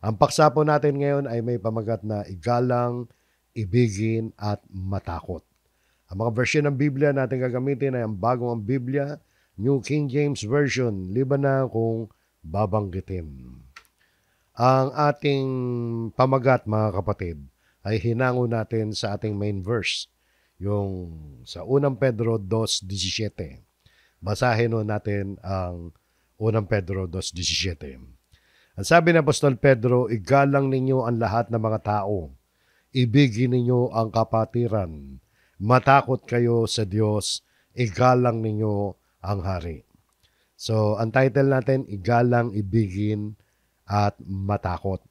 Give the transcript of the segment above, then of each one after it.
Ang paksa po natin ngayon ay may pamagat na igalang, ibigin, at matakot. Ang mga version ng Biblia natin gagamitin ay ang bagong ang Biblia, New King James Version, liban na kung babanggitin. Ang ating pamagat, mga kapatid, ay hinango natin sa ating main verse, yung sa 1 Pedro 2:17. Basahin natin ang 1 Pedro 2:17. Ang sabi ng Apostol Pedro, igalang ninyo ang lahat ng mga tao. Ibigin ninyo ang kapatiran. Matakot kayo sa Diyos. Igalang ninyo ang hari. So, ang title natin, igalang, ibigin, at matakot.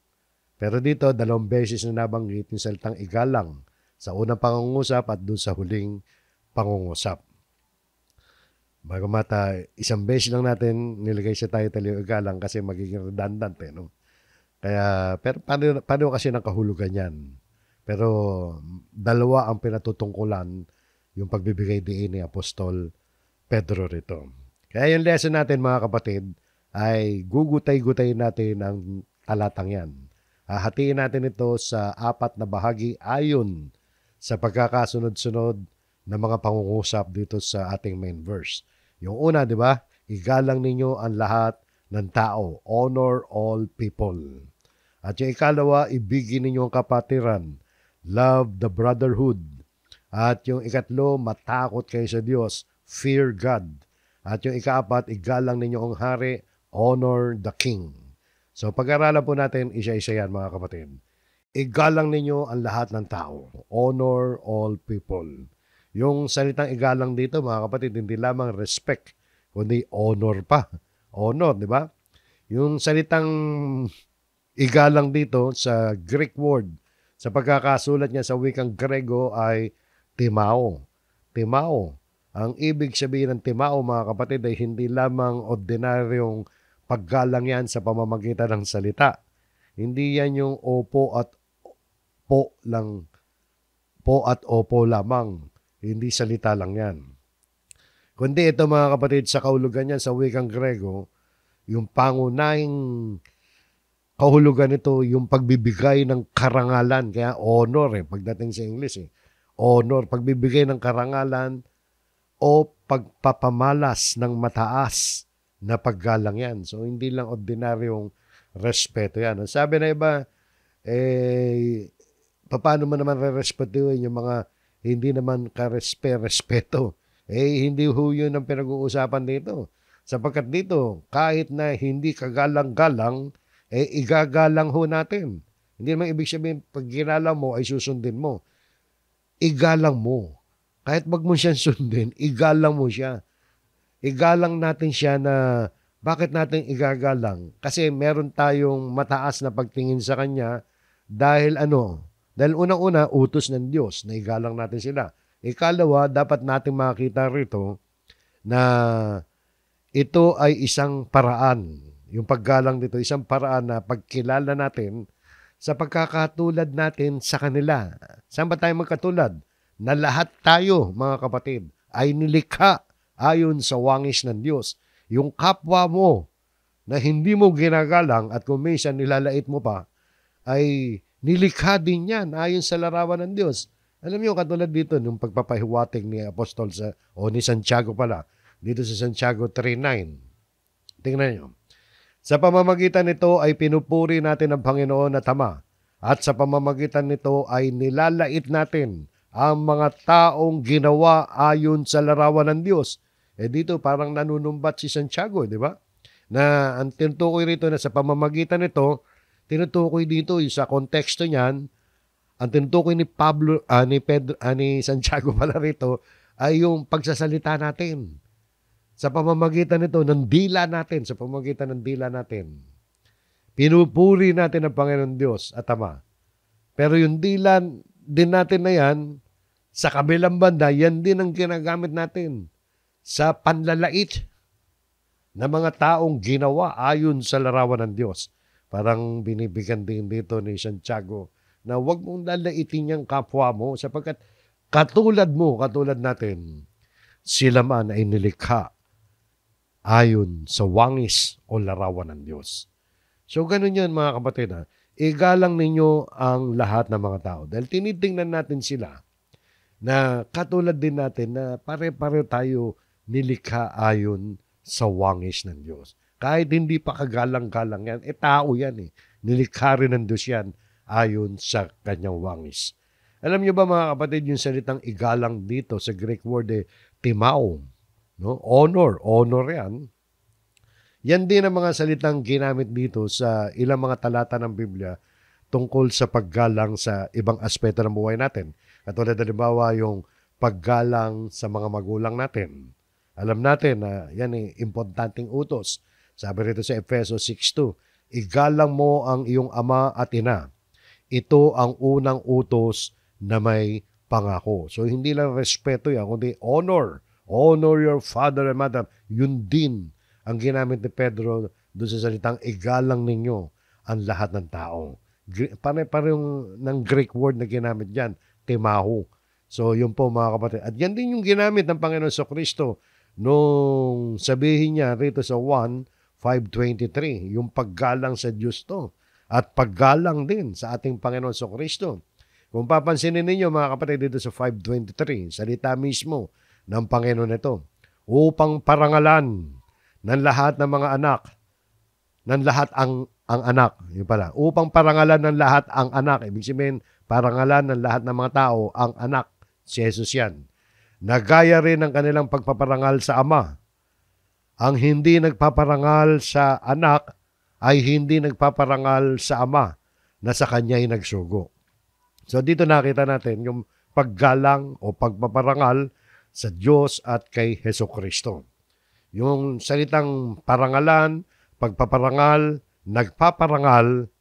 Pero dito, 2 beses na nabanggit yung salitang igalang sa unang pangungusap at doon sa huling pangungusap. Bagamat 1 beses lang natin nilagay sa title yung igalang kasi magiging redundant no? Kaya, pero paano kasi ng kahulugan yan? Pero dalawa ang pinatutungkulan yung pagbibigay diin ni Apostol Pedro rito. Kaya yung lesson natin mga kapatid ay gugutay-gutay natin ang talatang yan. Hahatiin natin ito sa 4 na bahagi ayon sa pagkakasunod-sunod na mga pangungusap dito sa ating main verse. Yung una, di ba? Igalang ninyo ang lahat ng tao. Honor all people. At yung ikalawa, ibigin ninyo ang kapatiran. Love the brotherhood. At yung ikatlo, matakot kayo sa Diyos. Fear God. At yung ikaapat, igalang ninyo ang hari. Honor the king. So pag-aralan po natin, isa-isa yan mga kapatid. Igalang ninyo ang lahat ng tao. Honor all people. Yung salitang igalang dito mga kapatid, hindi lamang respect, kundi honor pa. Honor, di ba? Yung salitang igalang dito sa Greek word, sa pagkakasulat niya sa wikang Grego ay timao. Timao. Ang ibig sabihin ng timao mga kapatid ay hindi lamang ordinaryong paggalang yan sa pamamagitan ng salita. Hindi yan yung opo at po lang, po at opo lamang. Hindi salita lang yan. Kundi ito mga kapatid sa kahulugan yan sa wikang Grego, yung pangunahing kahulugan nito yung pagbibigay ng karangalan. Kaya honor pagdating sa English honor, pagbibigay ng karangalan o pagpapamalas ng mataas na paggalang yan. So, hindi lang ordinaryong respeto yan. Ang sabi na iba, paano mo naman re-respetuhin yung mga hindi naman respeto? Hindi ho yun ang pinag-uusapan dito. Sapagkat dito, kahit na hindi kagalang-galang, igagalang ho natin. Hindi naman ibig sabihin, pag ginala mo, ay susundin mo. Igalang mo. Kahit wag mo siyang sundin, igalang mo siya. Igalang natin siya na bakit natin igagalang? Kasi meron tayong mataas na pagtingin sa kanya dahil Dahil unang-una, utos ng Diyos na igalang natin sila. Ikalawa, dapat natin makita rito na ito ay isang paraan. Yung paggalang dito, isang paraan na pagkilala natin sa pagkakatulad natin sa kanila. Saan ba tayo magkatulad? Na lahat tayo, mga kapatid, ay nilikha ayon sa wangis ng Diyos. Yung kapwa mo na hindi mo ginagalang at kung minsan nilalait mo pa, ay nilikha din yan ayon sa larawan ng Diyos. Alam niyo, katulad dito, nung pagpapahiwatig ni Apostol ni Santiago pala, dito sa Santiago 3:9. Tingnan niyo. Sa pamamagitan nito ay pinupuri natin ang Panginoon na Ama, at sa pamamagitan nito ay nilalait natin ang mga taong ginawa ayon sa larawan ng Diyos. Dito parang nanunumbat si Santiago, di ba? Na ang tinutukoy rito na sa pamamagitan nito, tinutukoy dito sa konteksto niyan, ang tinutukoy ni Santiago pala rito ay yung pagsasalita natin. Sa pamamagitan nito, ng dila natin, sa pamamagitan ng dila natin, pinupuri natin ang Panginoon Diyos at Ama. Pero yung dila din natin na yan, sa kabilang banda, yan din ang ginagamit natin sa panlalait na mga taong ginawa ayon sa larawan ng Diyos. Parang binibigyan din dito ni Santiago na huwag mong lalaitin yung kapwa mo sapagkat katulad natin, sila man ay nilikha ayon sa wangis o larawan ng Diyos. So ganun yun mga kapatid. igalang ninyo ang lahat ng mga tao. Dahil tinitingnan natin sila na katulad din natin na pare-pareho tayo nilikha ayon sa wangis ng Diyos. Kahit hindi pa kagalang-galang yan, tao yan eh. Nilikha rin ng Diyos yan ayon sa kanyang wangis. Alam niyo ba mga kapatid, yung salitang igalang dito sa Greek word timao, no? Honor yan. Yan din ang mga salitang ginamit dito sa ilang mga talata ng Biblia tungkol sa paggalang sa ibang aspeto ng buhay natin. Katulad halimbawa yung paggalang sa mga magulang natin. Alam natin na yan ay importanteng utos. Sabi rito sa Efesos 6:2, igalang mo ang iyong ama at ina. Ito ang unang utos na may pangako. So hindi lang respeto yan, kundi honor. Honor your father and mother. Yun din ang ginamit ni Pedro doon sa salitang igalang ninyo ang lahat ng tao. Parehong ng Greek word na ginamit dyan, timahu. So yun po mga kapatid. At yan din yung ginamit ng Panginoon sa Kristo nung sabihin niya rito sa 1:5-23, yung paggalang sa Diyos to. At paggalang din sa ating Panginoon sa Kristo. Kung papansinin ninyo mga kapatid dito sa 5:23, salita mismo ng Panginoon ito, upang parangalan ng lahat ng mga anak, ng lahat ang anak, yun pala, upang parangalan ng lahat ang anak, ibig sabihin, parangalan ng lahat ng mga tao, ang anak, si Jesus yan. Nagaya rin ng kanilang pagpaparangal sa ama. Ang hindi nagpaparangal sa anak ay hindi nagpaparangal sa ama na sa kanya'y nagsugo. So dito nakita natin yung paggalang o pagpaparangal sa Diyos at kay Hesukristo. Yung salitang parangalan, pagpaparangal, nagpaparangal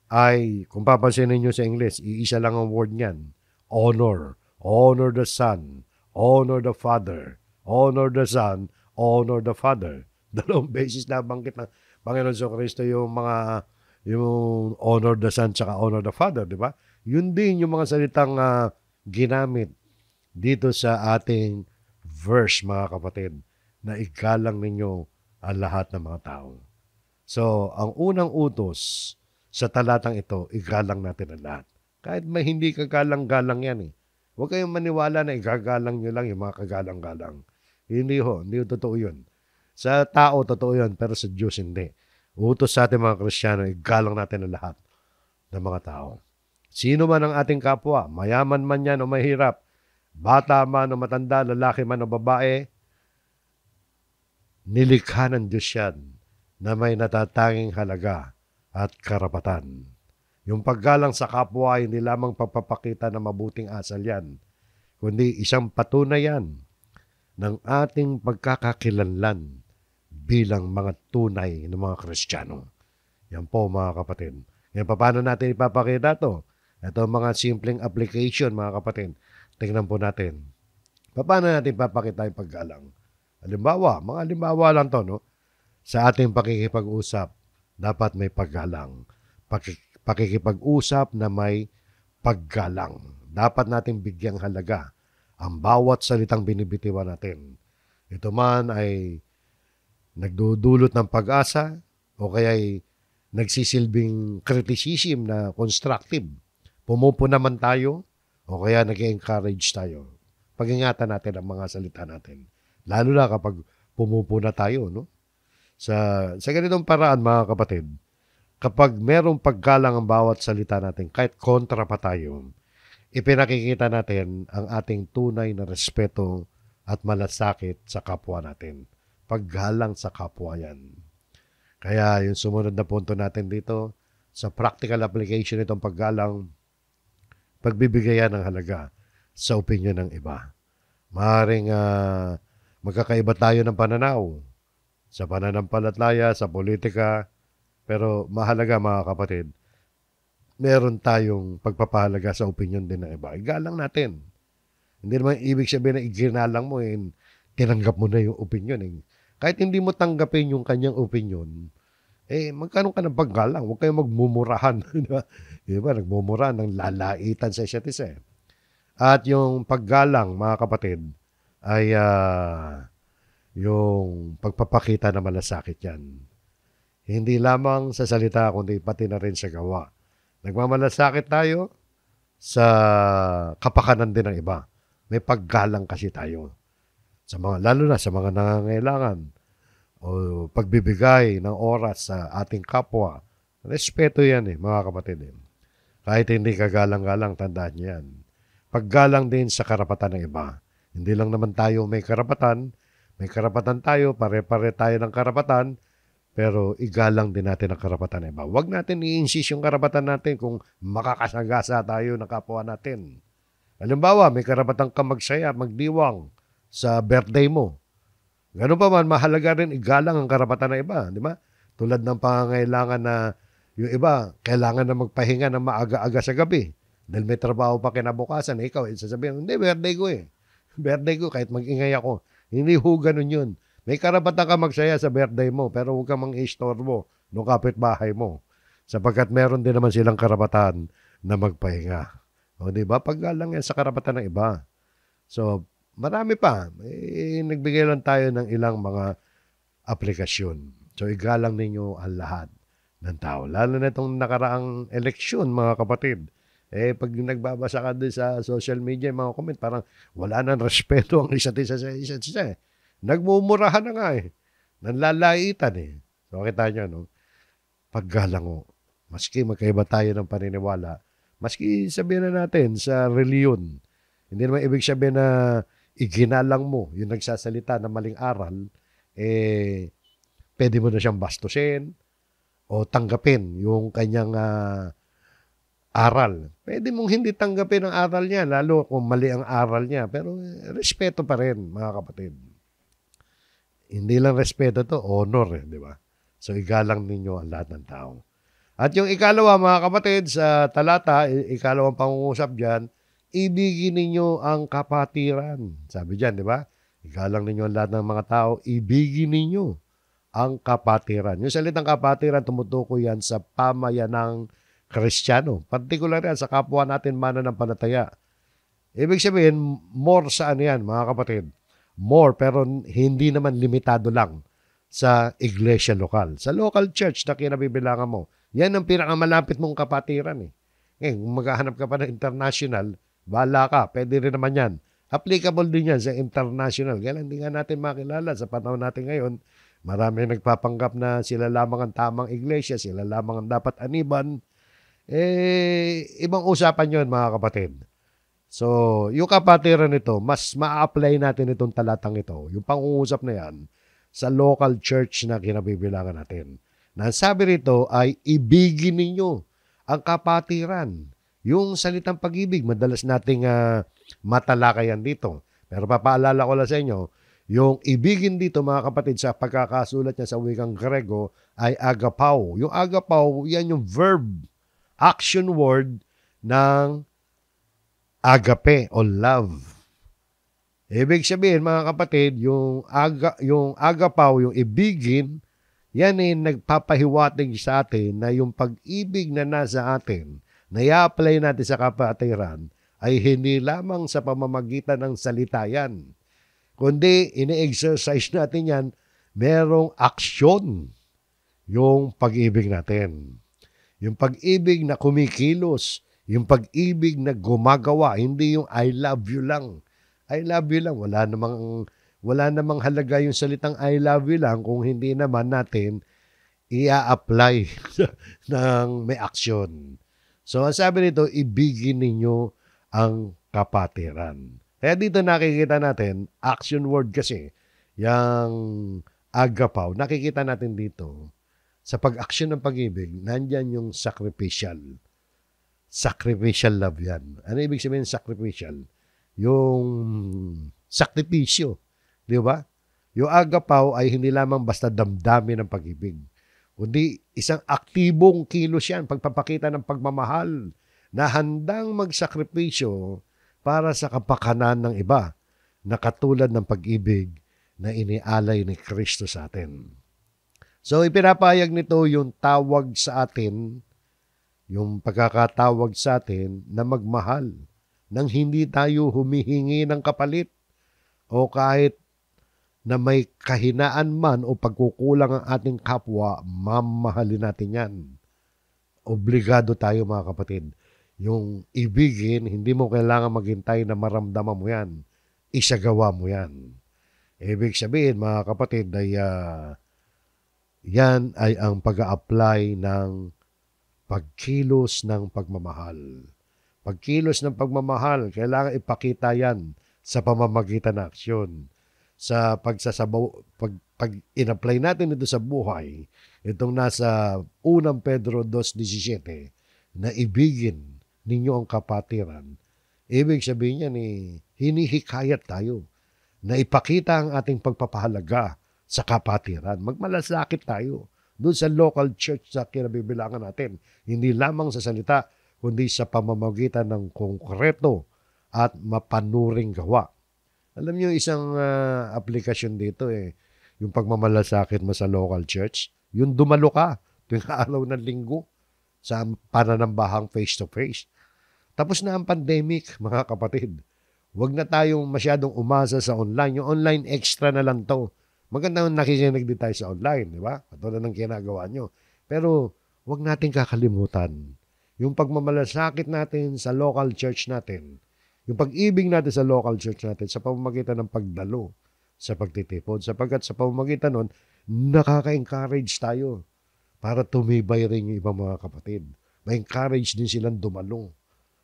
ay, kung papansin ninyo sa English, iisa lang ang word niyan. Honor. Honor the Son. Honor the Father. Honor the Son. Honor the Father. Dalawang beses na banggit ng Panginoon sa Kristo yung honor the Son tsaka honor the Father, di ba? Yun din yung mga salitang ginamit dito sa ating verse, mga kapatid, na igalang ninyo ang lahat ng mga tao. So, ang unang utos sa talatang ito, igalang natin ang lahat. Kahit may hindi kagalang-galang yan eh. Huwag kayong maniwala na igagalang nyo lang yung mga kagalang-galang. Hindi totoo yun. Sa tao, totoo yun, pero sa Diyos hindi. Utos sa ating mga Kristiyano, igalang natin ang lahat ng mga tao. Sino man ang ating kapwa, mayaman man yan o mahirap, bata man o matanda, lalaki man o babae, nilikha ng Diyos yan na may natatanging halaga at karapatan. Yung paggalang sa kapwa ay hindi lamang pagpapakita ng mabuting asal yan, kundi isang patunay yan ng ating pagkakakilanlan bilang mga tunay na mga Kristiyano. Yan po mga kapatid. Ngayon, paano natin ipapakita ito? Ito mga simpleng application mga kapatid. Tingnan po natin. Paano natin ipapakita yung paggalang? Mga halimbawa lang to, no? Sa ating pakikipag-usap, dapat may paggalang. Pakikipag-usap na may paggalang. Dapat natin bigyang halaga ang bawat salitang binibitiwan natin. Ito man ay nagdudulot ng pag-asa o kaya ay nagsisilbing criticism na constructive. Pumupo naman tayo o kaya nag-encourage tayo. Pag-ingatan natin ang mga salita natin. Lalo na kapag pumupo na tayo, no? Sa ganitong paraan, mga kapatid, kapag merong paggalang ang bawat salita natin, kahit kontra pa tayo, ipinakikita natin ang ating tunay na respeto at malasakit sa kapwa natin. Paggalang sa kapwa yan. Kaya yung sumunod na punto natin dito, sa practical application itong paggalang, pagbibigayan ng halaga sa opinion ng iba. Maaaring magkakaiba tayo ng pananaw sa pananampalataya, sa politika, pero mahalaga mga kapatid, meron tayong pagpapahalaga sa opinion din ng iba. Igalang natin. Hindi naman ibig sabihin na iginalang mo, tinanggap mo na yung opinion. Kahit hindi mo tanggapin yung kanyang opinion, magkaroon ka ng paggalang. Huwag kayong magmumurahan. Diba? Nagmumurahan ng lalaitan sa isa't isa. At yung paggalang, mga kapatid, ay yung pagpapakita na malasakit yan. Hindi lamang sa salita, kundi pati na rin sa gawa. Nagmamalasakit tayo sa kapakanan din ng iba. May paggalang kasi tayo sa mga, lalo na sa mga nangangailangan o pagbibigay ng oras sa ating kapwa. Respeto yan mga kapatid. Kahit hindi kagalang-galang, tandaan niyo yan. Paggalang din sa karapatan ng iba. Hindi lang naman tayo may karapatan tayo, pare-pare tayo ng karapatan, pero igalang din natin ang karapatan ng iba. Huwag natin i-insist yung karapatan natin kung makakasagasa tayo ng kapwa natin. Halimbawa, may karapatan ka magsaya, magdiwang sa birthday mo. Ganun pa man, mahalaga rin igalang ang karapatan ng iba, di ba? Tulad ng pangangailangan na yung iba, kailangan na magpahinga ng maaga-aga sa gabi. Dahil may trabaho pa kinabukasan, ikaw, sasabihin, hindi, birthday ko eh. Birthday ko, kahit mag-ingay ako. Hindi ho ganun yun. May karapatan ka magsaya sa birthday mo, pero huwag kang mang-istorbo ng kapitbahay mo. Sapagkat meron din naman silang karapatan na magpahinga. O, di ba? Paggalang yan sa karapatan ng iba. So, marami pa. Nagbigay lang tayo ng ilang mga aplikasyon. So, igalang ninyo ang lahat ng tao. Lalo na itong nakaraang eleksyon, mga kapatid. Pag nagbabasa ka din sa social media, mga comment, parang wala nang respeto ang isa't isa sa isa't isa. Nagmumurahan na nga Nanlalaitan So, kita nyo, no? Paggalang mo. Maski magkaiba tayo ng paniniwala, maski sabihin na natin sa reliyon, hindi naman ibig sabihin na iginalang mo yung nagsasalita ng maling aral, pwede mo na siyang bastusin o tanggapin yung kanyang aral. Pwede mong hindi tanggapin ang aral niya, lalo kung mali ang aral niya, pero respeto pa rin, mga kapatid. Hindi lang respeto to, honor, di ba? So, igalang ninyo ang lahat ng tao. At yung ikalawa, mga kapatid, sa talata, ikalawang pangungusap dyan, ibigin ninyo ang kapatiran. Sabi dyan, di ba? Igalang ninyo ang lahat ng mga tao, ibigin ninyo ang kapatiran. Yung salitang kapatiran, tumutukoy yan sa pamayanang Kristiyano. Partikular yan sa kapwa natin mananampalataya. Ibig sabihin, more saan yan, mga kapatid? More, pero hindi naman limitado lang sa iglesia lokal. Sa local church na kinabibilangan mo, yan ang pinakamalapit mong kapatiran kung maghahanap ka pa ng international, bahala ka, pwede rin naman yan. Applicable din yan sa international. Kaya hindi nga natin makilala sa panahon natin ngayon. Marami nagpapanggap na sila lamang ang tamang iglesia, sila lamang ang dapat aniban. Ibang usapan yon mga kapatid. So, yung kapatiran nito, mas ma-apply natin itong talatang ito, yung pangungusap na yan, sa local church na kinabibilangan natin. Na sabi rito ay ibigin ninyo ang kapatiran. Yung salitang pag-ibig, madalas nating matalakayan dito. Pero papaalala ko lang sa inyo, yung ibigin dito mga kapatid sa pagkakasulat niya sa wikang Grego ay agapao. Yung agapao, yan yung verb, action word ng agape o love. Ibig sabihin mga kapatid, yung agapaw, yung ibigin, yan nagpapahiwatig sa atin na yung pag-ibig na nasa atin, na i-apply natin sa kapatiran, ay hindi lamang sa pamamagitan ng salita yan. Kundi ini-exercise natin yan, merong aksyon yung pag-ibig natin. Yung pag-ibig na kumikilos, yung pag-ibig na gumagawa, hindi yung I love you lang. I love you lang. Wala namang halaga yung salitang I love you lang kung hindi naman natin i-apply ng may aksyon. So, ang sabi nito, ibigin ninyo ang kapatiran. Kaya dito nakikita natin, action word kasi, yung agapaw, nakikita natin dito, sa pag-aksyon ng pag-ibig, nandyan yung sacrificial. Sacrificial love yan. Ano ibig sabihin sacrificial? Yung sakripisyo. Di ba? Yung agapaw ay hindi lamang basta damdamin ng pag-ibig. Kundi isang aktibong kilos yan, pagpapakita ng pagmamahal na handang magsakripisyo para sa kapakanan ng iba na katulad ng pag-ibig na inialay ni Kristo sa atin. So, ipinapayag nito yung tawag sa atin, yung pagkakatawag sa atin na magmahal nang hindi tayo humihingi ng kapalit o kahit na may kahinaan man o pagkukulang ang ating kapwa, mamahalin natin yan. obligado tayo mga kapatid. Yung ibigin, hindi mo kailangan maghintay na maramdaman mo yan. Isagawa mo yan. Ibig sabihin mga kapatid ay yan ay ang pag-a-apply ng pagkilos ng pagmamahal. Pagkilos ng pagmamahal, kailangan ipakita yan sa pamamagitan ng aksyon. Sa pag in-apply natin ito sa buhay, itong nasa 1 Pedro 2:17, na ibigin ninyo ang kapatiran. Ibig sabihin yan hinihikayat tayo na ipakita ang ating pagpapahalaga sa kapatiran. Magmalasakit tayo doon sa local church sa kinabibilangan natin. Hindi lamang sa salita, kundi sa pamamagitan ng konkreto at mapanuring gawa. Alam niyo, isang aplikasyon dito yung pagmamalasakit mo sa local church, yung dumalo ka tuwing araw ng linggo sa pananambahang face-to-face. Tapos na ang pandemic, mga kapatid. Huwag na tayong masyadong umasa sa online. Yung online extra na lang to. Magandang nakikinig din tayo sa online, di ba? Katulad ng ginagawa nyo. Pero huwag natin kakalimutan yung pagmamalasakit natin sa local church natin, yung pag-ibig natin sa local church natin sa pamamagitan ng pagdalo sa pagtitipon. Sapagkat sa pamamagitan nun, nakaka-encourage tayo para tumibay rin yung ibang mga kapatid. Ma-encourage din silang dumalo.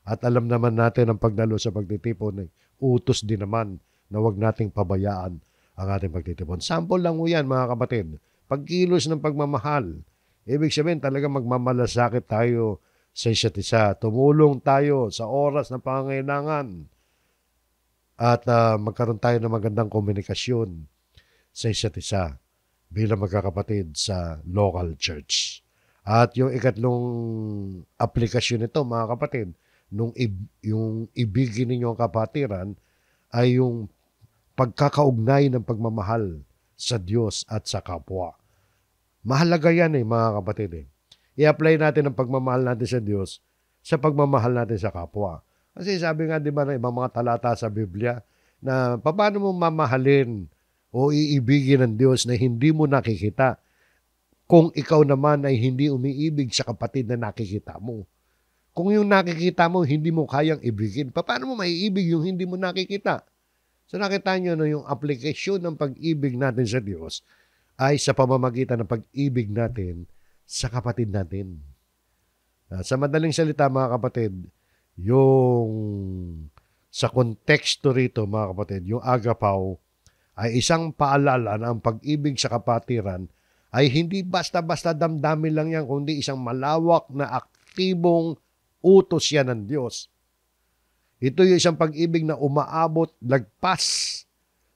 At alam naman natin ang pagdalo sa pagtitipon, utos din naman na huwag nating pabayaan ang ating pagtitipon. Sample lang mo yan mga kapatid. Pagkilos ng pagmamahal, ibig sabihin talaga magmamalasakit tayo sa isa't isa. Tumulong tayo sa oras ng pangangailangan at magkaroon tayo ng magandang komunikasyon sa isa't isa bilang magkakapatid sa local church. At yung ikatlong aplikasyon nito mga kapatid, yung ibigin ninyo ang kapatiran ay yung pagkakaugnay ng pagmamahal sa Diyos at sa kapwa. Mahalaga yan mga kapatid I-apply natin ang pagmamahal natin sa Diyos sa pagmamahal natin sa kapwa. Kasi sabi nga, di ba, ng ibang mga talata sa Biblia, na paano mo mamahalin o iibigin ng Diyos na hindi mo nakikita kung ikaw naman ay hindi umiibig sa kapatid na nakikita mo. Kung yung nakikita mo, hindi mo kayang ibigin, paano mo maiibig yung hindi mo nakikita? So nakita nyo yung application ng pag-ibig natin sa Diyos ay sa pamamagitan ng pag-ibig natin sa kapatid natin. Sa madaling salita mga kapatid, yung sa konteksto rito mga kapatid, yung agapaw ay isang paalala na ang pag-ibig sa kapatiran ay hindi basta-basta damdamin lang yan, kundi isang malawak na aktibong utos yan ng Diyos. Ito yung isang pag-ibig na umaabot, lagpas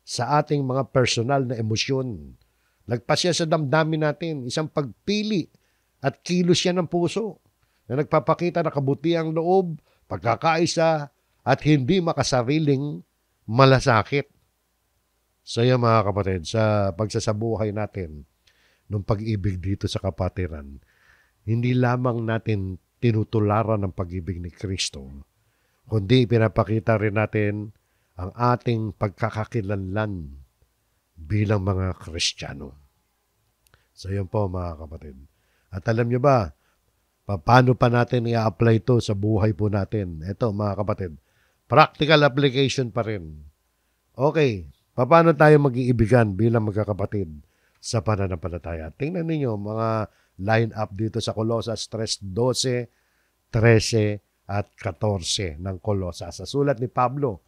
sa ating mga personal na emosyon. Lagpas yan sa damdamin natin, isang pagpili at kilos yan ng puso na nagpapakita na kabutiang loob, pagkakaisa, at hindi makasariling malasakit. So yan mga kapatid, sa pagsasabuhay natin ng pag-ibig dito sa kapatiran, hindi lamang natin tinutularan ng pag-ibig ni Kristo, kundi pinapakita rin natin ang ating pagkakakilanlan bilang mga Kristiyano. So yan po mga kapatid. At alam nyo ba, paano pa natin i-apply ito sa buhay po natin? Ito mga kapatid, practical application pa rin. Okay, paano tayo mag-iibigan bilang magkakapatid sa pananampalataya? Tingnan ninyo mga line up dito sa Colosas 3:12, 13 at 14 ng Colosas. Sa sulat ni Pablo,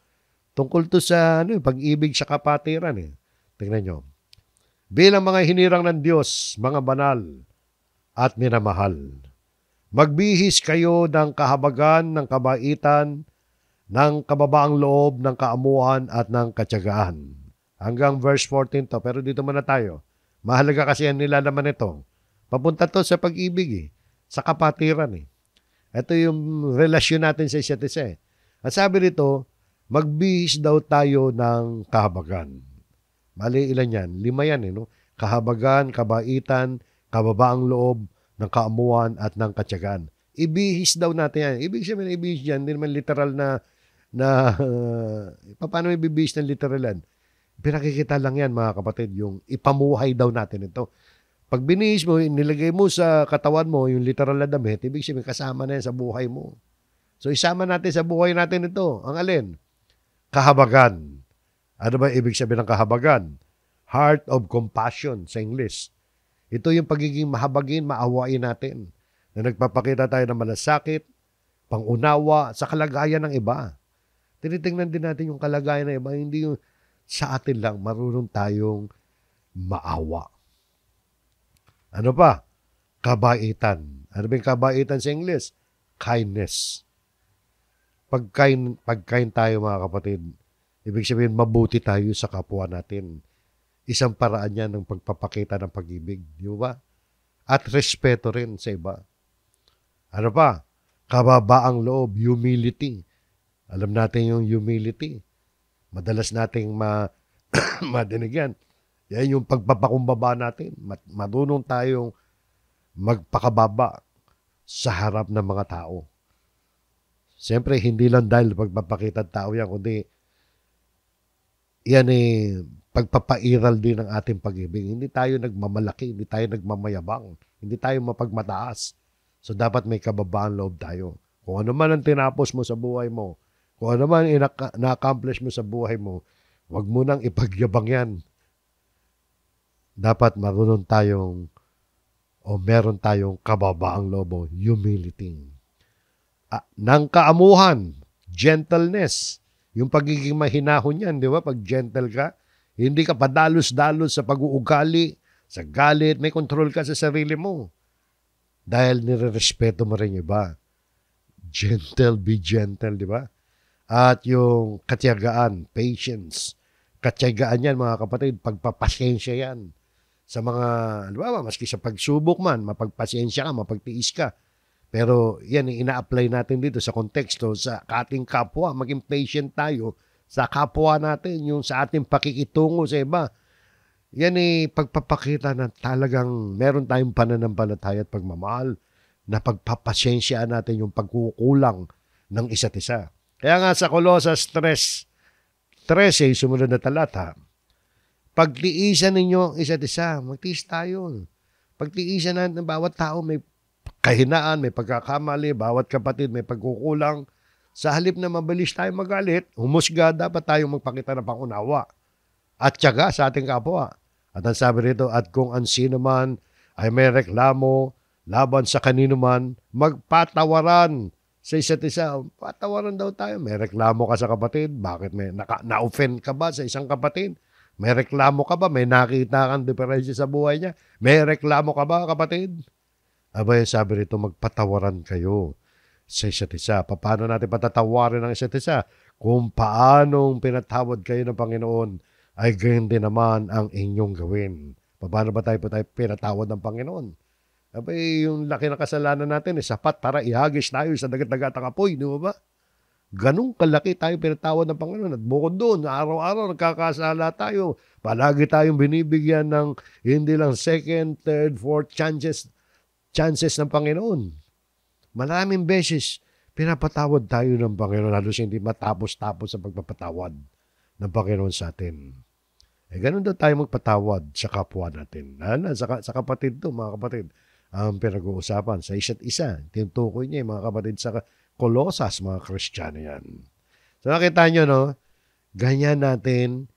tungkol to sa pag-ibig sa kapatiran. Tingnan nyo. Bilang mga hinirang ng Diyos, mga banal at minamahal, magbihis kayo ng kahabagan, ng kabaitan, ng kababaang loob, ng kaamuan at ng katyagaan. Hanggang verse 14 to, pero dito muna tayo. Mahalaga kasi ang nilalaman nito. Papunta to sa pag-ibig sa kapatiran Ito yung relasyon natin sa isa't isa At sabi nito, magbihis daw tayo ng kahabagan. Mali ilan yan? 5 yan no? Kahabagan, kabaitan, kababaang loob, ng kaamuan at ng katyagaan. Ibihis daw natin yan. Ibig sabihin ibihis yan, hindi naman literal paano ibibihis ng literal yan? Pinakikita lang yan mga kapatid, yung ipamuhay daw natin ito. Pag binihis mo, nilagay mo sa katawan mo yung literal na damit, ibig sabihin kasama na yan sa buhay mo. So isama natin sa buhay natin ito. Ang alin? Kahabagan. Ano ba ibig sabihin ng kahabagan? Heart of compassion sa English. Ito yung pagiging mahabagin, maawain natin. Na nagpapakita tayo ng malasakit, pangunawa sa kalagayan ng iba. Tinitingnan din natin yung kalagayan ng iba, hindi yung sa atin lang, marunong tayong maawa. Ano pa? Kabaitan. Ano ba yung kabaitan sa English? Kindness. Pagkain tayo mga kapatid, ibig sabihin mabuti tayo sa kapwa natin. Isang paraan yan ng pagpapakita ng pag-ibig. Di ba? At respeto rin sa iba. Ano pa? Kababaang loob, humility. Alam natin yung humility. Madalas nating madinig yan. Yan yung pagpapakumbaba natin. Marunong tayong magpakababa sa harap ng mga tao. Siyempre, hindi lang dahil pagpapakita ng tao yan, kundi yan pagpapairal din ng ating pag-ibig. Hindi tayo nagmamalaki, hindi tayo nagmamayabang, hindi tayo mapagmataas. So, dapat may kababaan loob tayo. Kung ano man ang tinapos mo sa buhay mo, kung ano man na-accomplish mo sa buhay mo, wag mo nang ipagyabang yan. Dapat marunong tayong meron tayong kababaang loob, humility. Nang kaamuhan, gentleness. Yung pagiging mahinahon yan, di ba? Pag gentle ka, hindi ka padalos-dalos sa pag-uugali, sa galit, may control ka sa sarili mo. Dahil nire-respeto mo rin yung iba. Gentle, be gentle, di ba? At yung katiyagaan, patience. Katiyagaan yan, mga kapatid, pagpapasensya yan. Sa mga, di ba, maski sa pagsubok man, mapagpasensya ka, mapagtiis ka. Pero yan, ina-apply natin dito sa konteksto, sa ating kapwa, maging patient tayo sa kapwa natin, yung sa ating pakikitungo sa iba. Yan pagpapakita na talagang meron tayong pananampalataya at pagmamahal na pagpapasensyaan natin yung pagkukulang ng isa't isa. Kaya nga sa Colossus 3:13, sumunod na talata, pagtiisan ninyo ang isa't isa, magtiis tayo. Pagtiisan natin ng bawat tao, may kahinaan, may pagkakamali, bawat kapatid may pagkukulang. Sa halip na mabilis tayo magalit, humusga, dapat tayong magpakita ng pangunawa at tiyaga sa ating kapwa. At ang sabi rito, at kung ang sino man ay may reklamo laban sa kanino man, magpatawaran sa isa't isa. Patawaran daw tayo. May reklamo ka sa kapatid. Bakit na-offend ka ba sa isang kapatid? May reklamo ka ba? May nakita kang diferensya sa buhay niya? May reklamo ka ba, kapatid? Abay, sabi rito, magpatawaran kayo sa isa't isa. Paano natin patatawarin ang isa't isa? Kung paanong pinatawad kayo ng Panginoon, ay gayon din naman ang inyong gawin. Paano ba tayo pinatawad ng Panginoon? Abay, yung laki ng kasalanan natin, sapat para ihagis tayo sa dagat-dagatang apoy, di ba? Ganun kalaki tayo pinatawad ng Panginoon. At bukod doon, araw-araw nagkakasala tayo. Palagi tayong binibigyan ng hindi lang second, third, fourth chances ng Panginoon. Maraming beses, pinapatawad tayo ng Panginoon, halos hindi matapos-tapos sa pagpapatawad ng Panginoon sa atin. Ganun daw tayo magpatawad sa kapwa natin. Sa kapatid to, mga kapatid, ang pinag-uusapan sa isa't isa. Tinutukoy niya mga kapatid sa Colossus, mga Kristiyano yan. So nakita nyo, no? Ganyan natin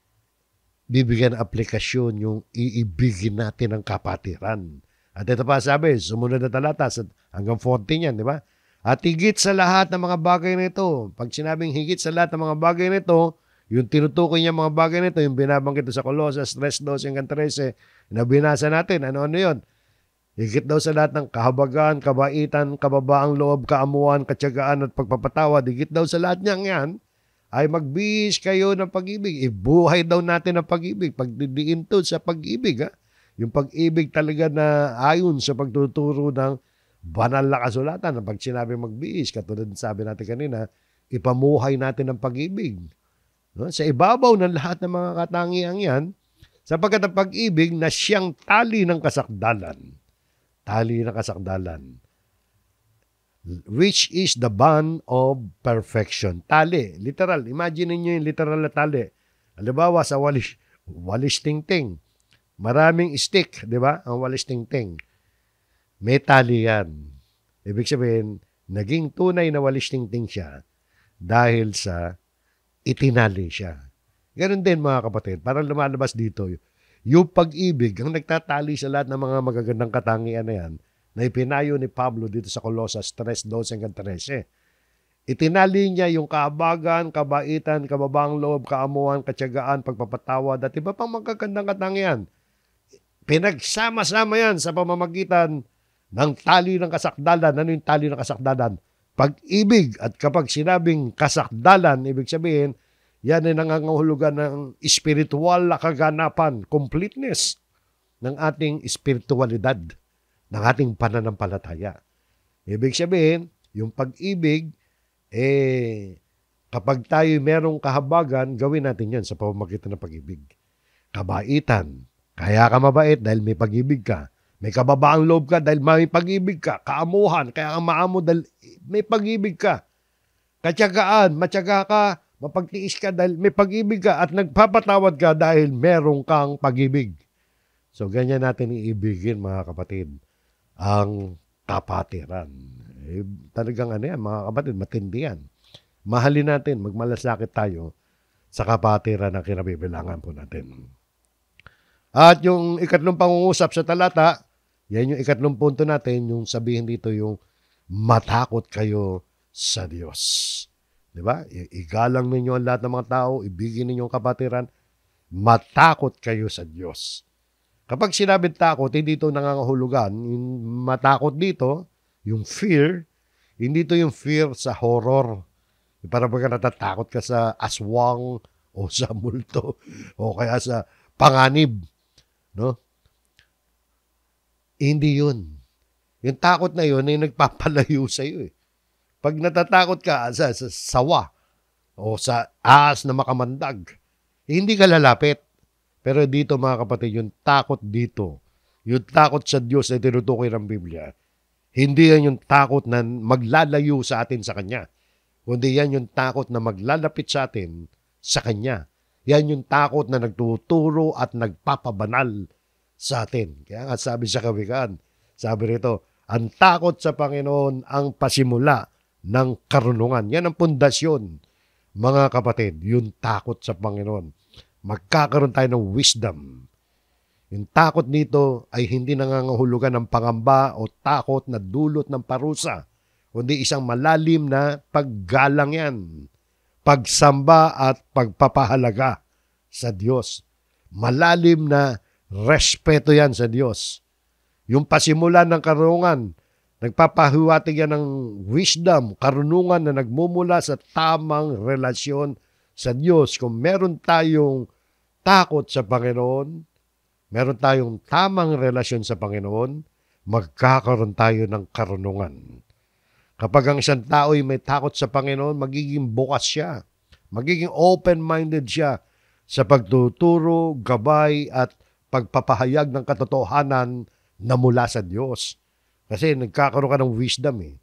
bibigyan aplikasyon yung iibigin natin ng kapatiran. At ito pa sabi, sumunod na talata hanggang 14 yan, di ba? At higit sa lahat ng mga bagay nito, pag sinabing higit sa lahat ng mga bagay nito, yung tinutukoy niya mga bagay nito, yung binabanggit ito sa Colossus 3:12 hanggang 13, na binasa natin, ano yun? Higit daw sa lahat ng kahabagan, kabaitan, kababaang loob, kaamuan, katyagaan at pagpapatawad, higit daw sa lahat niyang yan, ay magbihis kayo ng pag-ibig. Ibuhay daw natin ang pag-ibig. Pagdidiin to sa pag-ibig, ha? Yung pag-ibig talaga na ayon sa pagtuturo ng banal na kasulatan. Pag sinabi magbihis, katulad ng sabi natin kanina, ipamuhay natin ang pag-ibig. No? Sa ibabaw ng lahat ng mga katangiang yan, sapagkat ang pag-ibig na siyang tali ng kasakdalan. Tali ng kasakdalan. Which is the bond of perfection. Tali, literal. Imagine niyo yung literal na tali. Halimbawa sa walis tingting. Maraming stick, di ba? Ang walis tingting. May tali yan. Ibig sabihin, naging tunay na walis tingting siya dahil sa itinali siya. Ganon din mga kapatid, parang lumalabas dito, yung pag-ibig ang nagtatali sa lahat ng mga magagandang katangian na yan na ipinayo ni Pablo dito sa Colosas 3:12-13. Itinali niya yung kaabagan, kabaitan, kababaang loob, kaamuhan, katyagaan, pagpapatawad at iba pang magagandang katangian. Pinagsama-sama yan sa pamamagitan ng tali ng kasakdalan. Ano yung tali ng kasakdalan? Pag-ibig. At kapag sinabing kasakdalan, ibig sabihin, yan ay nangangahulugan ng spiritual na kaganapan, completeness ng ating spiritualidad, ng ating pananampalataya. Ibig sabihin, yung pag-ibig, kapag tayo merong kahabagan, gawin natin yan sa pamamagitan ng pag-ibig. Kabaitan. Kaya ka mabait dahil may pag-ibig ka. May kababaang loob ka dahil may pag-ibig ka. Kaamuhan. Kaya ka maamo dahil may pag-ibig ka. Katyagaan. Matyaga ka. Mapagtiis ka dahil may pag-ibig ka. At nagpapatawad ka dahil merong kang pag-ibig. So, ganyan natin iibigin, mga kapatid, ang kapatiran. Talagang ano yan, mga kapatid, matindi yan. Mahalin natin, magmalasakit tayo sa kapatiran na kinabibilangan po natin. At yung ikatlong pangungusap sa talata, yan yung ikatlong punto natin, yung sabihin dito yung matakot kayo sa Diyos. Diba? Igalang ninyo ang lahat ng mga tao, ibigin ninyo ang kapatiran, matakot kayo sa Diyos. Kapag sinabing takot, hindi ito nangangahulugan. Yung matakot dito, yung fear, hindi ito yung fear sa horror. Para baga natatakot ka sa aswang o sa multo o kaya sa panganib. No? Hindi yun. Yung takot na yun ay nagpapalayo sa iyo. Pag natatakot ka sa sawa o sa ahas na makamandag, hindi ka lalapit. Pero dito mga kapatid, yung takot dito, yung takot sa Diyos na tinutukoy ng Biblia, hindi yan yung takot na maglalayo sa atin sa Kanya. Kundi yan yung takot na maglalapit sa atin sa Kanya. Yan yung takot na nagtuturo at nagpapabanal sa atin. Kaya nga sabi sa Kawikaan, sabi rito, ang takot sa Panginoon ang pasimula ng karunungan. Yan ang pundasyon, mga kapatid, yung takot sa Panginoon. Magkakaroon tayo ng wisdom. Yung takot nito ay hindi nangangahulugan ng pangamba o takot na dulot ng parusa, kundi isang malalim na paggalang yan, pagsamba at pagpapahalaga sa Diyos. Malalim na respeto yan sa Diyos. Yung pasimulan ng karunungan, nagpapahiwatig yan ng wisdom, karunungan na nagmumula sa tamang relasyon sa Diyos. Kung meron tayong takot sa Panginoon, meron tayong tamang relasyon sa Panginoon, magkakaroon tayo ng karunungan. Kapag ang isang tao ay may takot sa Panginoon, magiging bukas siya. Magiging open-minded siya sa pagtuturo, gabay at pagpapahayag ng katotohanan na mula sa Diyos. Kasi nagkakaroon ka ng wisdom eh.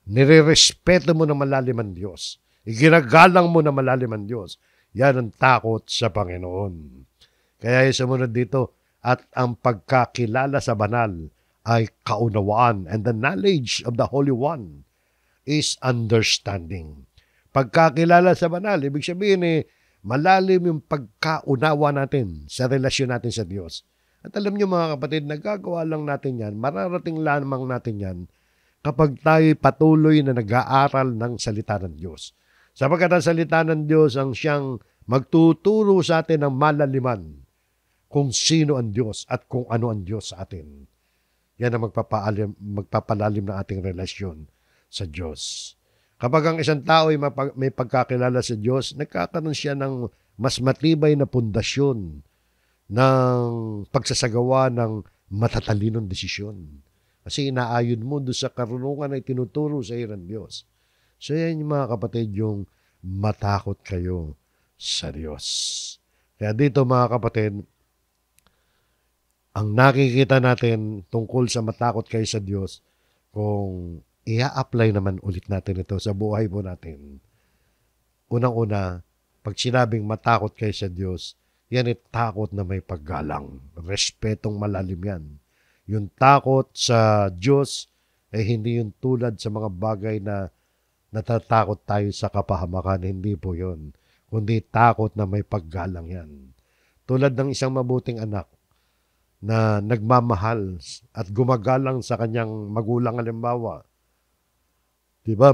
Nirerespeto mo na malalim ang Diyos. Iginagalang mo na malalim ang Diyos. Yan ang takot sa Panginoon. Kaya yung sumunod dito, at ang pagkakilala sa banal ay kaunawaan, and the knowledge of the Holy One is understanding. Pagkakilala sa banal, ibig sabihin malalim yung pagkaunawa natin sa relasyon natin sa Diyos. At alam niyo mga kapatid, nagagawa lang natin yan, mararating lamang natin yan kapag tayo patuloy na nag-aaral ng salita ng Diyos. Sapagkat ang salita ng Diyos ang siyang magtuturo sa atin ng malaliman kung sino ang Diyos at kung ano ang Diyos sa atin. Yan ang magpapalalim ng ating relasyon sa Diyos. Kapag ang isang tao ay may pagkakilala sa Diyos, nagkakaroon siya ng mas matibay na pundasyon ng pagsasagawa ng matatalinong desisyon. Kasi inaayon mo doon sa karunungan na itinuturo sa iyo ng Diyos. So yan yung mga kapatid, yung matakot kayo sa Diyos. Kaya dito mga kapatid, ang nakikita natin tungkol sa matakot kayo sa Diyos, kung i-apply naman ulit natin ito sa buhay po natin. Unang-una, pag sinabing matakot kayo sa Diyos, yan ay takot na may paggalang. Respetong malalim yan. Yung takot sa Diyos ay hindi yung tulad sa mga bagay na natatakot tayo sa kapahamakan. Hindi po yun. Kundi takot na may paggalang yan. Tulad ng isang mabuting anak na nagmamahal at gumagalang sa kanyang magulang halimbawa. Diba?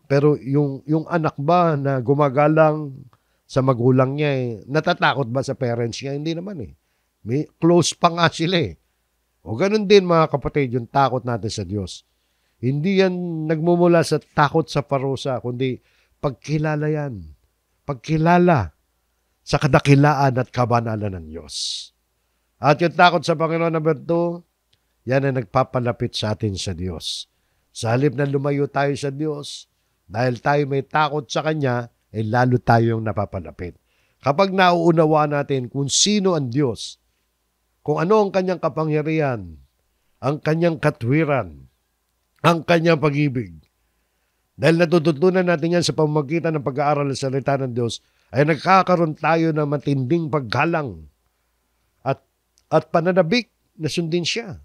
Pero yung anak ba na gumagalang sa magulang niya, natatakot ba sa parents niya? Hindi naman eh. May close pa nga sila eh. O ganun din mga kapatid, yung takot natin sa Diyos. Hindi yan nagmumula sa takot sa parusa, kundi pagkilala yan. Pagkilala sa kadakilaan at kabanalan ng Diyos. At yung takot sa Panginoon number 2, yan ang nagpapalapit sa atin sa Diyos. Sa halip na lumayo tayo sa Diyos, dahil tayo may takot sa Kanya, ay lalo tayong napapalapit. Kapag nauunawaan natin kung sino ang Diyos, kung ano ang Kanyang kapangyarihan, ang Kanyang katwiran, ang Kanyang pag-ibig, dahil natututunan natin yan sa pamamagitan ng pag-aaral ng salita ng Diyos, ay nagkakaroon tayo ng matinding paggalang at pananabik na sundin siya.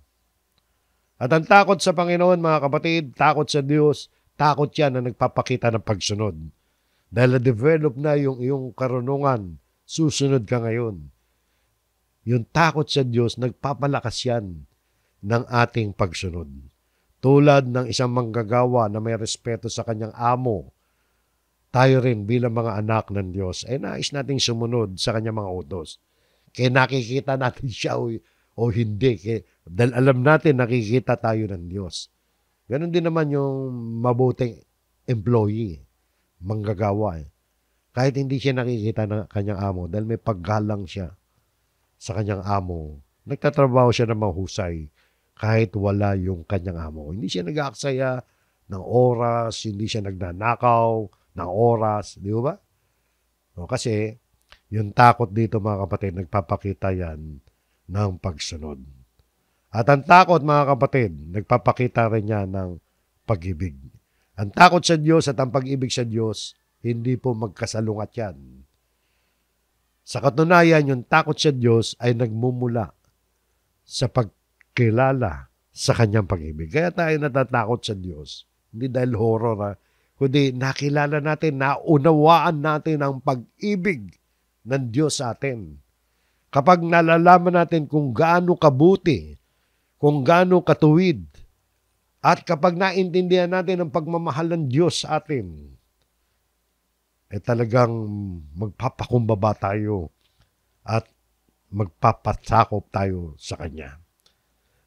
At ang takot sa Panginoon, mga kapatid, takot sa Diyos, takot yan na nagpapakita ng pagsunod. Dahil na-develop na yung iyong karunungan, susunod ka ngayon. Yung takot sa Diyos, nagpapalakas yan ng ating pagsunod. Tulad ng isang manggagawa na may respeto sa kanyang amo, tayo rin bilang mga anak ng Diyos ay nais nating sumunod sa kanyang mga utos. Kaya nakikita natin siya o hindi. Dahil alam natin nakikita tayo ng Diyos. Ganon din naman yung mabuting employee, manggagawa. Kahit hindi siya nakikita ng kanyang amo dahil may paggalang siya sa kanyang amo, nagtatrabaho siya ng mahusay kahit wala yung kanyang amo. Hindi siya nag-aaksaya ng oras, hindi siya nagnanakaw ng oras, di ba? O, kasi yung takot dito mga kapatid, nagpapakita yan ng pagsunod. At ang takot mga kapatid, nagpapakita rin yan ng pag-ibig. Ang takot sa Diyos at ang pag-ibig sa Diyos, hindi po magkasalungat yan. Sa katunayan, yung takot sa Diyos ay nagmumula sa pagkilala sa kanyang pag-ibig. Kaya tayo natatakot sa Diyos. Hindi dahil horror, kundi nakilala natin, naunawaan natin ang pag-ibig ng Diyos sa atin. Kapag nalalaman natin kung gaano kabuti, kung gaano katuwid, at kapag naintindihan natin ang pagmamahal ng Diyos sa atin, talagang magpapakumbaba tayo at magpapatsakop tayo sa Kanya.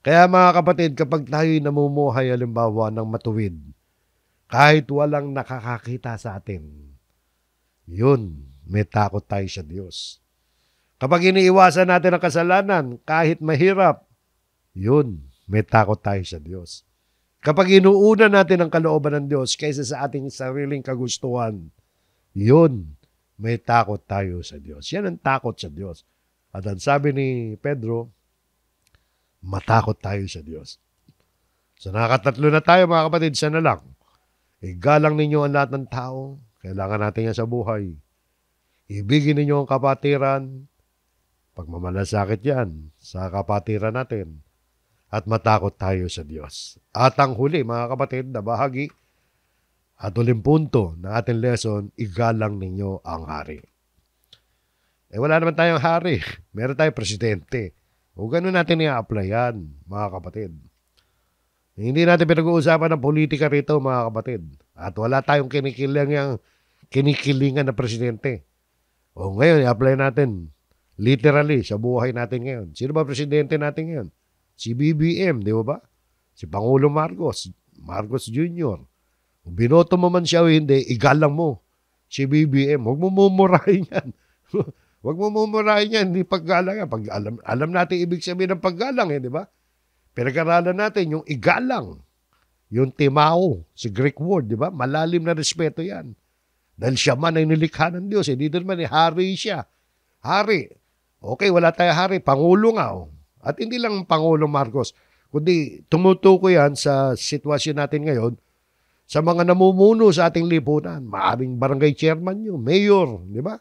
Kaya mga kapatid, kapag tayo'y namumuhay halimbawa ng matuwid, kahit walang nakakakita sa atin, yun, may takot tayo sa Diyos. Kapag iniiwasan natin ang kasalanan, kahit mahirap, yun, may takot tayo sa Diyos. Kapag inuuna natin ang kalooban ng Diyos kaysa sa ating sariling kagustuhan, yun, may takot tayo sa Diyos. Yan ang takot sa Diyos. At ang sabi ni Pedro, matakot tayo sa Diyos. So nakatatlo na tayo mga kapatid, sana lang. Igalang ninyo ang lahat ng tao. Kailangan natin yan sa buhay. Ibigin ninyo ang kapatiran. Pagmamalasakit yan sa kapatiran natin. At matakot tayo sa Diyos. At ang huli mga kapatid na bahagi at uling punto ng ating lesson, igalang ninyo ang hari. Wala naman tayong hari. Meron tayong presidente. O ganun natin i-apply yan, mga kapatid. Hindi natin pinag-uusapan ng politika rito, mga kapatid. At wala tayong kinikilingan na presidente. O ngayon, i-apply natin literally sa buhay natin ngayon. Sino ba presidente natin ngayon? Si BBM, di ba? Si Pangulo Marcos Jr. Kung binoto mo man siya o hindi, igalang mo si BBM. Huwag mo mumurahin yan. Huwag mo mumurahin yan, hindi paggalang yan. Alam natin ibig sabihin ng paggalang, di ba? Pinag-aralan natin yung igalang, yung timao, si Greek word, di ba? Malalim na respeto yan. Dahil siya man ay nilikha ng Diyos. Dito naman, hari siya. Hari. Okay, wala tayo hari. Pangulo nga. At hindi lang Pangulo Marcos, kundi tumutukoy yan sa sitwasyon natin ngayon sa mga namumuno sa ating lipunan. Maaring barangay chairman nyo, mayor, di ba?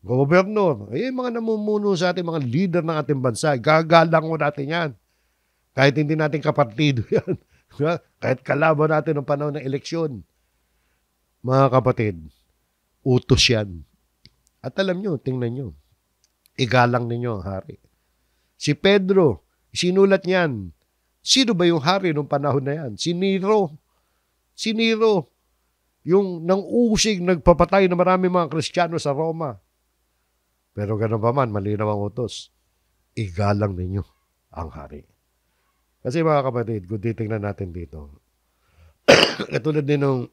gobernador, yung mga namumuno sa ating mga leader ng ating bansa, gagalang mo natin yan. Kahit hindi natin kapartido yan. Kahit kalaban natin ng panahon ng eleksyon. Mga kapatid, utos yan. At alam nyo, tingnan nyo, igalang ninyo ang hari. Si Pedro, sinulat niyan. Sino ba yung hari nung panahon na yan? Si Nero. Si Nero. Yung nang-usig, nagpapatay na marami mga Kristiyano sa Roma. Pero ganun pa man, malinaw ang utos. Igalang ninyo ang hari. Kasi mga kapatid, kung titingnan natin dito, katulad din nung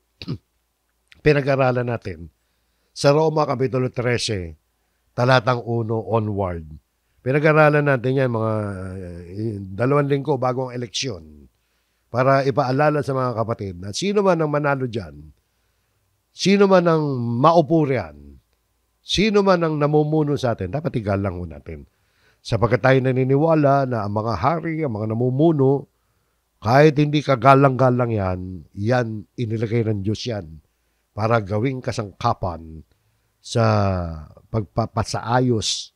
pinag-aralan natin, sa Roma Kapitulo 13, talatang 1 onward, pinag-aralan natin yan mga 2 linggo bago ang eleksyon para ipaalala sa mga kapatid na sino man ang manalo dyan, sino man ang maupo riyan, sino man ang namumuno sa atin, dapat igalang mo natin. Sapagkat tayo naniniwala na ang mga hari, ang mga namumuno, kahit hindi ka galang-galang yan inilagay ng Diyos yan para gawing kasangkapan sa pagpapasaayos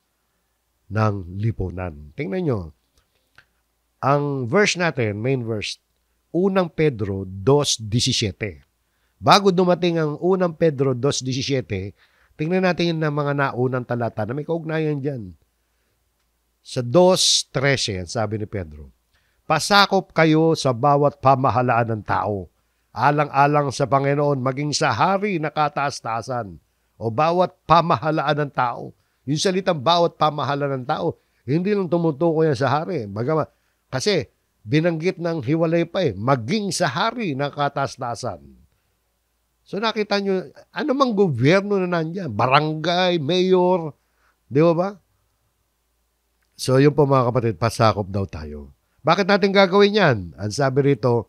ng lipunan. Tingnan nyo, ang verse natin, main verse, 1 Pedro 2:17. Bago dumating ang 1 Pedro 2:17, tingnan natin yung mga naunang talata na may kaugnayan dyan. Sa 2:13, sabi ni Pedro, pasakop kayo sa bawat pamahalaan ng tao, alang-alang sa Panginoon, maging sa hari na kataas-taasan, o bawat pamahalaan ng tao. Yung salitang bawat pamahalaan ng tao, hindi lang tumutukoy yan sa hari. Kasi binanggit ng hiwalay pa maging sa hari na kataas-taasan. So nakita nyo, ano mang gobyerno na nandyan, barangay, mayor, di ba? So yun po mga kapatid, pasakop daw tayo. Bakit natin gagawin yan? Ang sabi rito,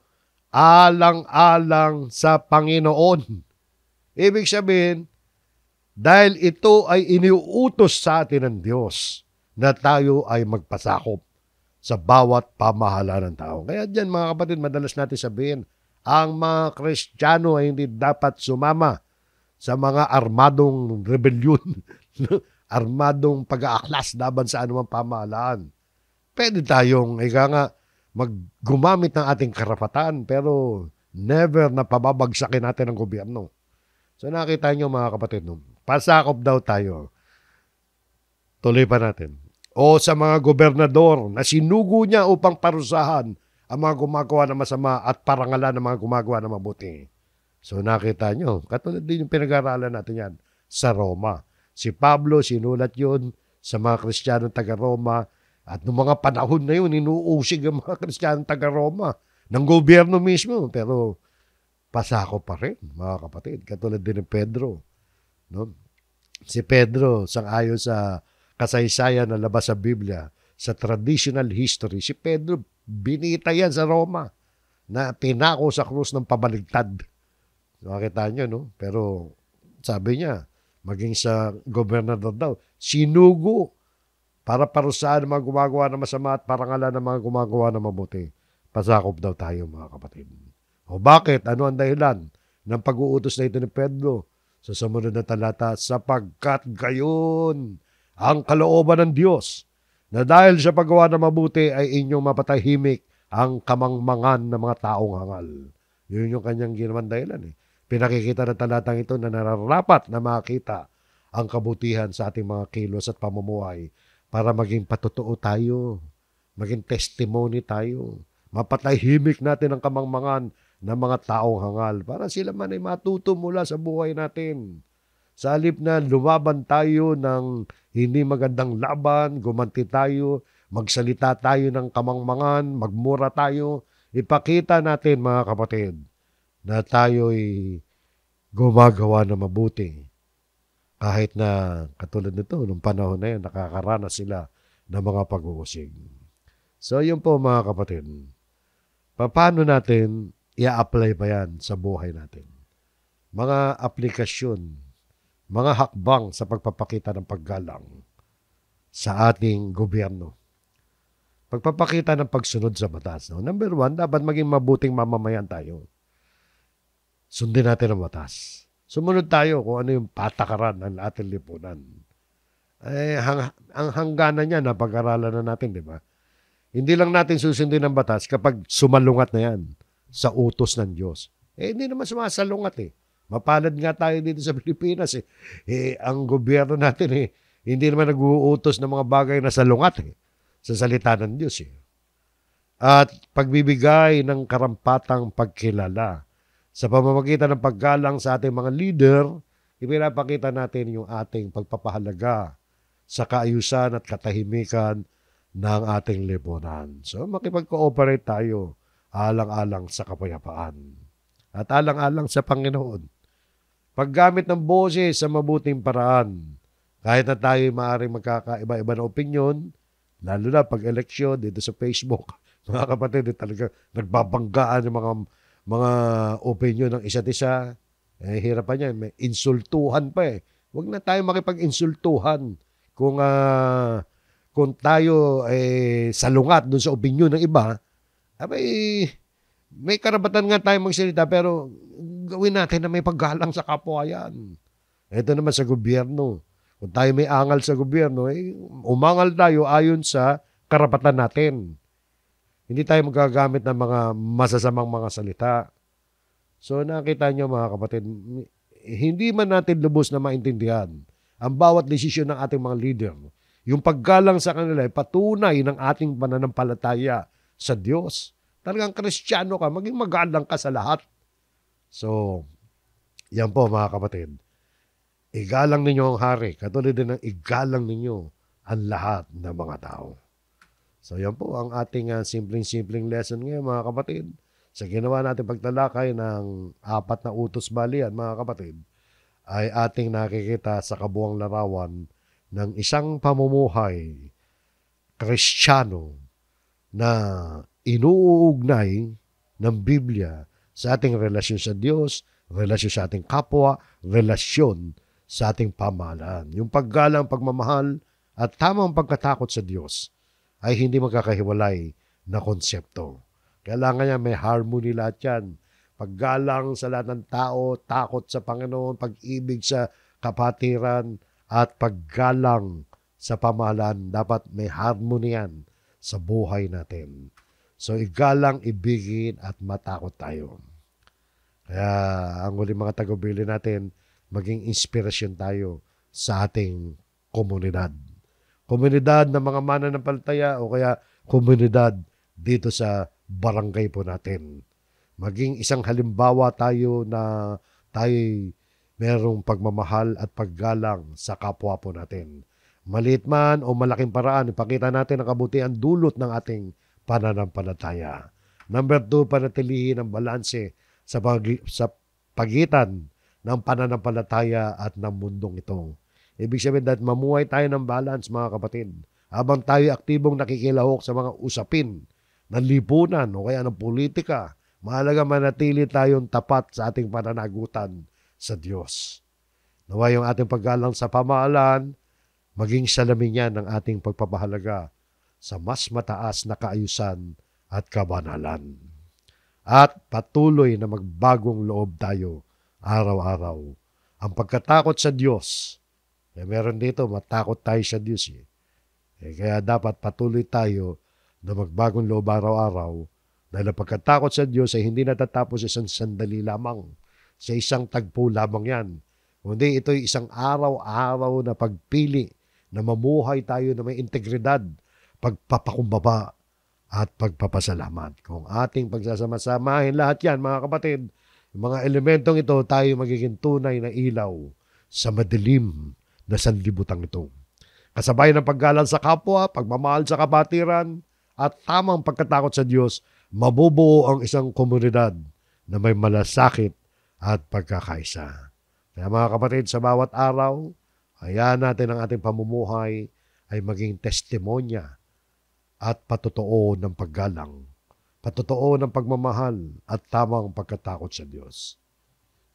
alang-alang sa Panginoon. Ibig sabihin, dahil ito ay iniuutos sa atin ng Diyos na tayo ay magpasakop sa bawat pamahalaan ng tao. Kaya dyan mga kapatid, madalas natin sabihin, ang mga Kristiyano ay hindi dapat sumama sa mga armadong rebellion, armadong pag-aaklas laban sa anumang pamahalaan. Pwede tayong, gumamit ng ating karapatan, pero never na pababagsakin natin ang gobyerno. So nakita nyo mga kapatid, pasakop daw tayo. Tuloy pa natin. O sa mga gobernador na sinugo niya upang parusahan ang mga gumagawa ng masama at parangalan ng mga gumagawa ng mabuti. So nakita nyo, katulad din yung pinag-aralan natin yan sa Roma. Si Pablo, sinulat yun sa mga Kristiyanong taga-Roma at noong mga panahon na yun, inuusig ang mga Kristiyanong taga-Roma ng gobyerno mismo. Pero pasako pa rin, mga kapatid. Katulad din ng Pedro. No? Si Pedro, sang-ayon sa kasaysayan na labas sa Biblia, sa traditional history, si Pedro, binita yan sa Roma na pinako sa krus ng pabaligtad. Nakita nyo, no? Pero sabi niya, maging sa gobernador daw, sinugo para parusahan ng mga gumagawa ng masama at parangalan ng mga gumagawa ng mabuti. Pasakop daw tayo mga kapatid. O bakit? Ano ang dahilan ng pag-uutos na ito ni Pedro? Sa sumunod na talata, sapagkat gayon ang kalooban ng Diyos na dahil sa paggawa ng mabuti ay inyong mapatahimik ang kamangmangan ng mga taong hangal. Yun yung kanyang ginawan dahilan. Pinakikita ng talatang ito na nararapat na makita ang kabutihan sa ating mga kilos at pamumuhay para maging patotoo tayo, maging testimony tayo, mapatahimik natin ang kamangmangan ng mga taong hangal para sila man ay matuto mula sa buhay natin. Sa halip na lumaban tayo ng hindi magandang laban, gumanti tayo, magsalita tayo ng kamangmangan, magmura tayo, ipakita natin mga kapatid na tayo'y gumagawa na mabuti. Kahit na katulad nito, nung panahon na yun, nakakaranas sila ng mga pag-uusig. So yun po mga kapatid, paano natin i-apply ba yan sa buhay natin? Mga aplikasyon, mga hakbang sa pagpapakita ng paggalang sa ating gobyerno. Pagpapakita ng pagsunod sa batas. No? Number 1, dapat maging mabuting mamamayan tayo. Sundin natin ang batas. Sumunod tayo kung ano yung patakaran ng ating lipunan. Ang hangganan niya napag-aralan na natin, di ba? Hindi lang natin susundin ang batas kapag sumalungat na yan sa utos ng Diyos. Hindi naman sumasalungat eh. Mapalad nga tayo dito sa Pilipinas eh. Ang gobyerno natin hindi naman nag-uutos ng mga bagay na salungat eh. Sa salita ng Diyos eh. At pagbibigay ng karampatang pagkilala. Sa pamamagitan ng paggalang sa ating mga leader, ipinapakita natin yung ating pagpapahalaga sa kaayusan at katahimikan ng ating lipunan. So makipag-cooperate tayo alang-alang sa kapayapaan at alang-alang sa Panginoon. Paggamit ng boses sa mabuting paraan, kahit na tayo maaaring magkakaiba-iba na opinion, lalo na pag-eleksyon dito sa Facebook, mga kapatid, talaga nagbabanggaan yung mga opinion ng isa't isa. Hirap pa niya, may insultuhan pa eh. Huwag na tayo makipag-insultuhan kung tayo salungat dun sa opinion ng iba. May karapatan nga tayo magsalita pero gawin natin na may paggalang sa kapwa yan. Ito naman sa gobyerno. Kung tayo may angal sa gobyerno, umangal tayo ayon sa karapatan natin. Hindi tayo magagamit ng mga masasamang mga salita. So nakita niyo mga kapatid, hindi man natin lubos na maintindihan ang bawat desisyon ng ating mga leader. Yung paggalang sa kanila ay patunay ng ating pananampalataya sa Diyos. Talagang Kristiyano ka, maging magalang ka sa lahat. So, yan po mga kapatid. Igalang ninyo ang hari, katulad din ng igalang ninyo ang lahat ng mga tao. So, yan po ang ating simpleng-simpleng lesson ngayon mga kapatid. Sa ginawa natin pagtalakay ng 4 na utos balian mga kapatid, ay ating nakikita sa kabuang larawan ng isang pamumuhay Kristiyano na inuugnay ng Biblia sa ating relasyon sa Diyos, relasyon sa ating kapwa, relasyon sa ating pamahalaan. Yung paggalang, pagmamahal at tamang pagkatakot sa Diyos ay hindi magkakahiwalay na konsepto. Kailangan niya may harmony lahat yan. Paggalang sa lahat ng tao, takot sa Panginoon, pag-ibig sa kapatiran, at paggalang sa pamahalaan, dapat may harmony yan sa buhay natin. So, igalang, ibigin, at matakot tayo. Kaya, ang huling mga tagumpili natin, maging inspirasyon tayo sa ating komunidad. Komunidad ng mga mananampalataya o kaya komunidad dito sa barangay po natin. Maging isang halimbawa tayo na tayo merong pagmamahal at paggalang sa kapwa po natin. Maliit man o malaking paraan, ipakita natin ang kabutihan dulot ng ating pananampalataya. Number 2, panatilihin ang balanse sa pagitan ng pananampalataya at ng mundong ito. Ibig sabihin dahil mamuhay tayo ng balance mga kapatid. Habang tayo aktibong nakikilahok sa mga usapin ng lipunan o kaya ng politika, mahalaga manatili tayong tapat sa ating pananagutan sa Diyos. Nawa yung ating paggalang sa pamahalaan, maging salamin yan ng ating pagpapahalaga sa mas mataas na kaayusan at kabanalan. At patuloy na magbagong loob tayo araw-araw. Ang pagkatakot sa Diyos, meron dito, matakot tayo sa Diyos. Kaya dapat patuloy tayo na magbagong loob araw-araw dahil ang pagkatakot sa Diyos ay hindi natatapos sa isang sandali lamang, sa isang tagpo lamang yan. Kundi ito'y isang araw-araw na pagpili na mamuhay tayo na may integridad, pagpapakumbaba at pagpapasalamat. Kung ating pagsasama-samahin lahat yan mga kapatid, yung mga elementong ito tayo magiging tunay na ilaw sa madilim na sanlibutan ito. Kasabay ng paggalang sa kapwa, pagmamahal sa kapatiran, at tamang pagkatakot sa Diyos, mabubuo ang isang komunidad na may malasakit at pagkakaisa. Kaya mga kapatid, sa bawat araw, hayaan natin ang ating pamumuhay ay maging testimonya at patotoo ng paggalang, patotoo ng pagmamahal at tamang pagkatakot sa Diyos.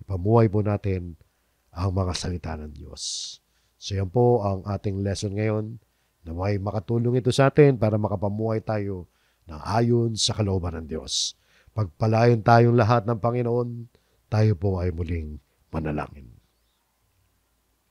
Ipamuhay po natin ang mga salita ng Diyos. So yan po ang ating lesson ngayon na may makatulong ito sa atin para makapamuhay tayo ng ayon sa kalooban ng Diyos. Pagpalain tayong lahat ng Panginoon, tayo po ay muling manalangin.